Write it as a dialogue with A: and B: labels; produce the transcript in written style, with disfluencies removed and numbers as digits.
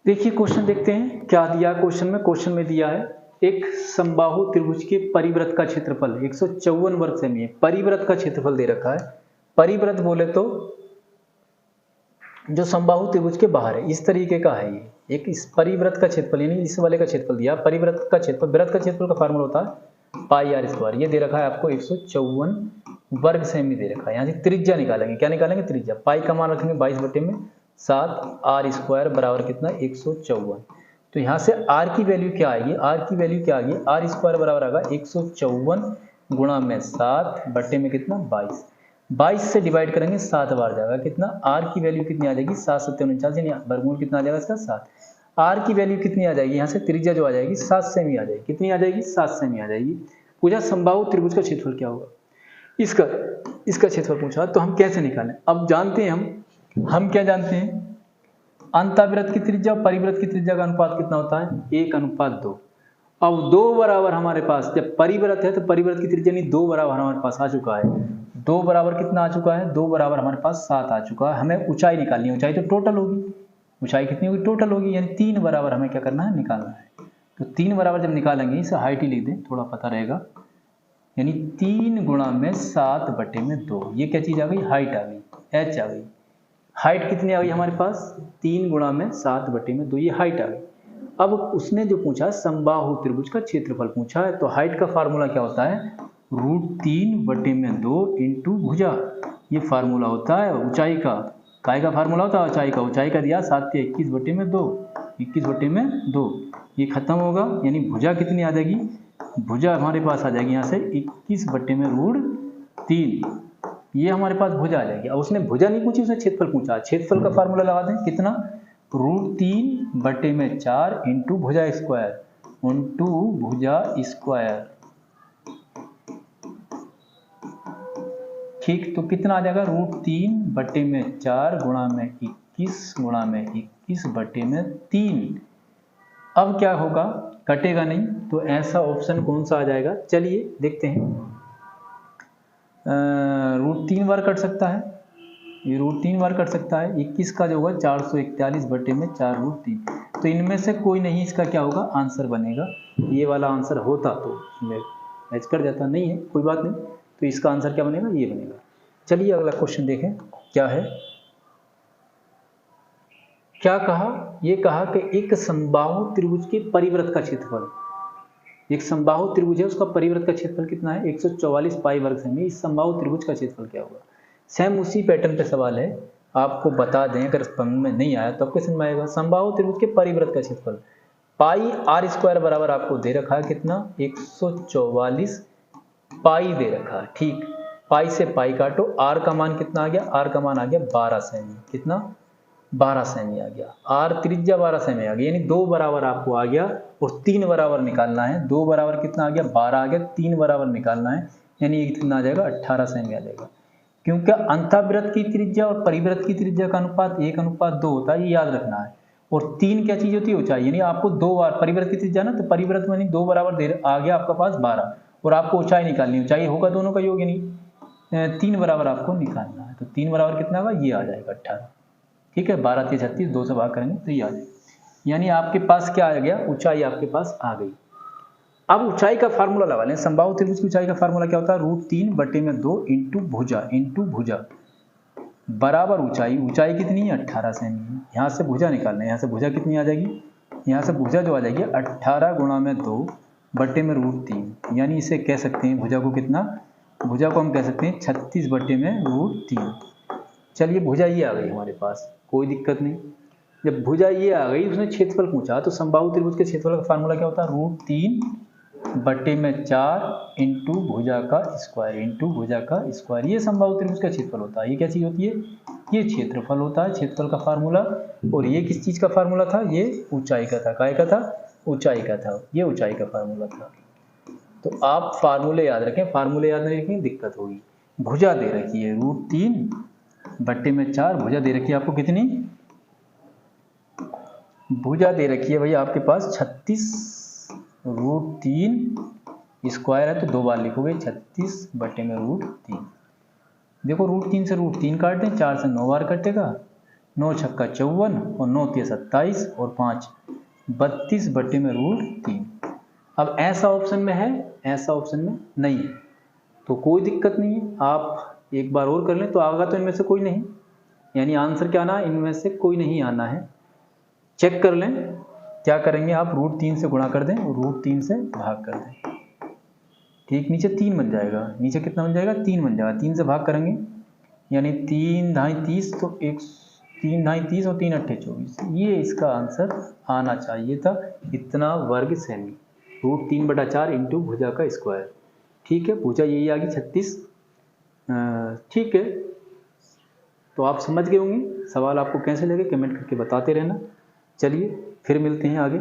A: देखिए क्वेश्चन देखते हैं क्या दिया क्वेश्चन में दिया है एक समबाहु त्रिभुज के परिवृत्त का क्षेत्रफल 154 वर्ग सेमी है। परिवृत्त का क्षेत्रफल दे रखा है। परिवृत्त बोले तो जो समबाहु त्रिभुज के बाहर है, इस तरीके का है ये। एक इस परिवृत्त का क्षेत्रफल यानी इस वाले का क्षेत्रफल दिया। परिवृत्त का क्षेत्रफल, वृत्त का क्षेत्रफल का फार्मूला होता है पाई आर स्क्वायर। ये दे रखा है आपको 154 वर्ग सेमी दे रखा है। यहाँ से त्रिज्या निकालेंगे। क्या निकालेंगे? त्रिज्या। पाई का मान रखेंगे 22/7 आर स्क्वायर बराबर कितना? 154। तो यहाँ से आर की वैल्यू क्या आएगी? आर की वैल्यू क्या आएगी? आर स्क्वायर बराबर आएगा 154 गुणा में 7 बट्टे में कितना? 22। 22 से डिवाइड करेंगे 7 बार जाएगा कितना? आर की वैल्यू कितनी आ जाएगी? 7 7 49 यानी वर्गमूल कितना आ जाएगा इसका? 7। आर की वैल्यू कितनी आ जाएगी? यहाँ से त्रिज्या जो आ जाएगी 7 सेमी आ जाएगी। कितनी आ जाएगी? 7 सेमी आ जाएगी। पूछा समबाहु त्रिभुज का क्षेत्रफल क्या होगा? इसका क्षेत्रफल पूछा तो हम कैसे निकालें? अब जानते हैं हम क्या जानते हैं? अंतःवृत्त की त्रिज्या और परिवृत्त की त्रिज्या का अनुपात कितना होता है? 1:2। अब 2 बराबर हमारे पास, जब परिवृत्त है तो परिवृत्त की त्रिज्या नहीं 2 बराबर हमारे पास आ चुका है। 2 बराबर कितना आ चुका है? 2 बराबर हमारे पास 7 आ चुका है। हमें ऊंचाई निकालनी है। ऊंचाई तो टोटल होगी। ऊंचाई कितनी होगी? टोटल होगी। यानी 3 बराबर हमें क्या करना है? निकालना है। तो 3 बराबर जब निकालेंगे, इसे हाइट ही लिख दें, थोड़ा पता रहेगा। यानी 3 गुणा में 7 बटे में 2। ये क्या चीज आ गई? हाइट आ गई, एच आ गई। हाइट कितनी आ गई हमारे पास? 3 गुणा में 7 बटे में 2। ये हाइट आ गई। अब उसने जो पूछा समबाहु त्रिभुज का क्षेत्रफल पूछा है, तो हाइट का फार्मूला क्या होता है? √3/2 इंटू भुजा। ये फार्मूला होता है ऊंचाई का। काय का फार्मूला होता है? ऊंचाई का। ऊंचाई का दिया 7 के 21/2, 21/2। ये खत्म होगा, यानी भुजा कितनी आ जाएगी? भुजा हमारे पास आ जाएगी यहाँ से 21/√3। ये हमारे पास भुजा आ जाएगी। अब उसने भुजा नहीं पूछी, उसने क्षेत्रफल पूछा। क्षेत्रफल का फार्मूला लगा दें। कितना? √3/4 इंटू भुजा स्क्वायर इंटू भुजा स्क्वायर। ठीक, तो कितना आ जाएगा? √3/4 गुणा में 21 गुणा में 21/3। अब क्या होगा? कटेगा नहीं, तो ऐसा ऑप्शन कौन सा आ जाएगा? चलिए देखते हैं। √3 बार कट सकता है, ये √3 बार कट सकता है। 21 का जो होगा 441/4√3। तो इनमें से कोई नहीं इसका क्या होगा? आंसर बनेगा। ये वाला आंसर होता तो इसमें मैच कर जाता, नहीं है कोई बात नहीं। तो इसका आंसर क्या बनेगा? ये बनेगा। चलिए अगला क्वेश्चन देखें क्या है। क्या कहा? ये कहा कि एक समबाहु त्रिभुज के परिवृत्त का क्षेत्रफल, एक समबाहु त्रिभुज है उसका परिवृत्त का क्षेत्रफल कितना है? 144 पाई वर्ग सेमी। इस समबाहु त्रिभुज का क्षेत्रफल क्या होगा? सेम उसी पैटर्न पे सवाल है, आपको बता दें। अगर समझ में नहीं आया तो आपको समझ में आएगा। समबाहु त्रिभुज के परिवृत्त का क्षेत्रफल पाई आर स्क्वायर बराबर आपको दे रखा है कितना? 144 पाई दे रखा है। ठीक, पाई से पाई काटो। आर का मान कितना आ गया? आर का मान आ गया 12 सेमी। कितना? 12 सेमी आ गया। आर त्रिज्या 12 सेमी आ गया, यानी 2 बराबर आपको आ गया और 3 बराबर निकालना है। 2 बराबर कितना आ गया? 12 आ गया। 3 बराबर निकालना है, यानी कितना आ जाएगा? 18 सेमी आ जाएगा। क्योंकि अंतःवृत्त की त्रिज्या और परिवृत्त की त्रिज्या का अनुपात 1:2 होता है, ये याद रखना है। और 3 क्या चीज होती है? ऊंचाई। यानी आपको 2 बार परिवृत्त की त्रिज्या ना, तो परिवृत्त में 2 बराबर आ गया आपका पास 12, और आपको ऊंचाई निकालनी। ऊंचाई होगा दोनों का योग, यानी 3 बराबर आपको निकालना है। तो 3 बराबर कितना होगा? ये आ जाएगा 18। ठीक है, 12 3 36, 2 से भाग करेंगे तो ये आ जाएगा। यानी आपके पास क्या आ गया? ऊंचाई आपके पास आ गई। अब ऊंचाई का फार्मूला लगा लें। समबाहु त्रिभुज की ऊंचाई का फार्मूला क्या होता है? √3/2 इंटू भुजा बराबर ऊंचाई। ऊंचाई कितनी है? 18 सेमी है। यहाँ से भुजा निकालना है। यहाँ से भुजा कितनी आ जाएगी? यहाँ से भुजा जो आ जाएगी 18 गुणा में 2 बटे में √3। यानी इसे कह सकते हैं भुजा को कितना? भुजा को हम कह सकते हैं 36 बटे में √3। चलिए भुजा ये आ गई हमारे पास, कोई दिक्कत नहीं। जब भुजा ये आ गई, उसने क्षेत्रफल पूछा, तो समबाहु त्रिभुज के क्षेत्रफल का फार्मूला क्या होता है? √3/4 इंटू भुजा का स्क्वायर। ये समबाहु त्रिभुज का क्षेत्रफल होता है। ये क्या चीज होती है? ये क्षेत्रफल होता है, क्षेत्रफल का फार्मूला। और ये किस चीज का फार्मूला था? ये ऊंचाई का था। काय का था? ऊंचाई का था। ये ऊंचाई का फार्मूला था। तो आप फार्मूले याद रखें, फार्मूले याद नहीं रखेंगे दिक्कत होगी। भुजा दे रखी है √3/4, भुजा दे रखी है आपको कितनी? भुजा दे रखी है भैया आपके पास 36। √3 स्क्वायर है तो 2 बार लिखोगे 36 बटे में √3। देखो √3 से √3 काट दें, 4 से 9 बार कटेगा, 9 छक्का 54 और 9 तिया 27 और 5 32 बटे में √3। अब ऐसा ऑप्शन में है, ऐसा ऑप्शन में नहीं है, तो कोई दिक्कत नहीं है, आप एक बार और कर लें तो आएगा तो इनमें से कोई नहीं, यानी आंसर क्या आना है, इनमें से कोई नहीं आना है। चेक कर लें, क्या करेंगे आप √3 से गुणा कर दें और √3 से भाग कर दें, ठीक, नीचे 3 बन जाएगा, नीचे कितना बन जाएगा, 3 बन जाएगा, 3 से भाग करेंगे यानी 3 ढाई 30, तो 3 ढाई 30 और 3 अट्ठे 24, ये इसका आंसर आना चाहिए था, इतना वर्ग सेमी, √3/4 इंटू भुजा का स्क्वायर। ठीक है, भुजा यही आ गई 36। ठीक है, तो आप समझ गए होंगे, सवाल आपको कैसे लगे कमेंट करके बताते रहना। चलिए फिर मिलते हैं आगे।